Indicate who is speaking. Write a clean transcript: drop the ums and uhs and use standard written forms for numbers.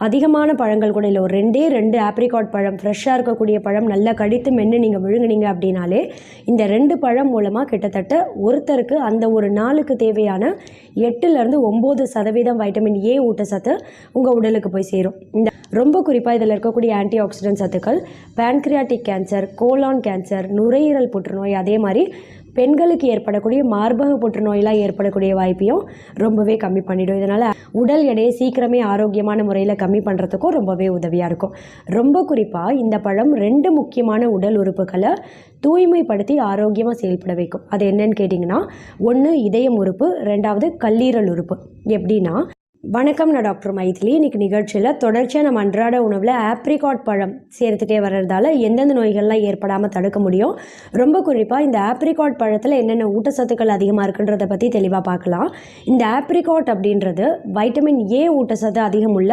Speaker 1: அதிகமான பழங்கள் கூட இல்லை, ஒரு 2 ஆப்ரிகாட் பழம் ஃப்ரெஷ்ஷாக இருக்கக்கூடிய பழம் நல்லா கடித்து மென்று நீங்கள் விழுங்குனீங்க அப்படின்னாலே இந்த 2 பழம் மூலமாக கிட்டத்தட்ட ஒருத்தருக்கு அந்த ஒரு நாளுக்கு தேவையான 8-9% வைட்டமின் ஏ ஊட்டச்சத்து உங்கள் உடலுக்கு போய் சேரும். இந்த ரொம்ப குறிப்பாக இதில் இருக்கக்கூடிய ஆன்டி ஆக்சிடென்ட் சத்துக்கள் பேன்க்ரியாட்டிக் கேன்சர், கோலான் கேன்சர், நுரையீரல் புற்றுநோய், அதே மாதிரி பெண்களுக்கு ஏற்படக்கூடிய மார்பக புற்றுநோயெலாம் ஏற்படக்கூடிய வாய்ப்பையும் ரொம்பவே கம்மி பண்ணிடும். இதனால் உடல் எடையை சீக்கிரமே ஆரோக்கியமான முறையில் கம்மி பண்ணுறதுக்கும் ரொம்பவே உதவியாக இருக்கும். ரொம்ப குறிப்பாக இந்த பழம் 2 முக்கியமான உடல் உறுப்புகளை தூய்மைப்படுத்தி ஆரோக்கியமாக செயல்பட வைக்கும். அது என்னன்னு கேட்டிங்கன்னா, 1 இதயம் உறுப்பு, 2வது கல்லீரல் உறுப்பு. எப்படின்னா, வணக்கம், நான் டாக்டர் மைதிலி. இன்றைக்கி நிகழ்ச்சியில் தொடர்ச்சியாக நம்ம அன்றாட உணவில் ஆப்ரிகாட் பழம் சேர்த்துட்டே வர்றதால எந்தெந்த நோய்கள்லாம் ஏற்படாமல் தடுக்க முடியும், ரொம்ப குறிப்பாக இந்த ஆப்ரிகாட் பழத்தில் என்னென்ன ஊட்டச்சத்துக்கள் அதிகமாக இருக்குன்றதை பற்றி தெளிவாக பார்க்கலாம். இந்த ஆப்ரிகாட் அப்படின்றது வைட்டமின் ஏ ஊட்டச்சத்து அதிகம் உள்ள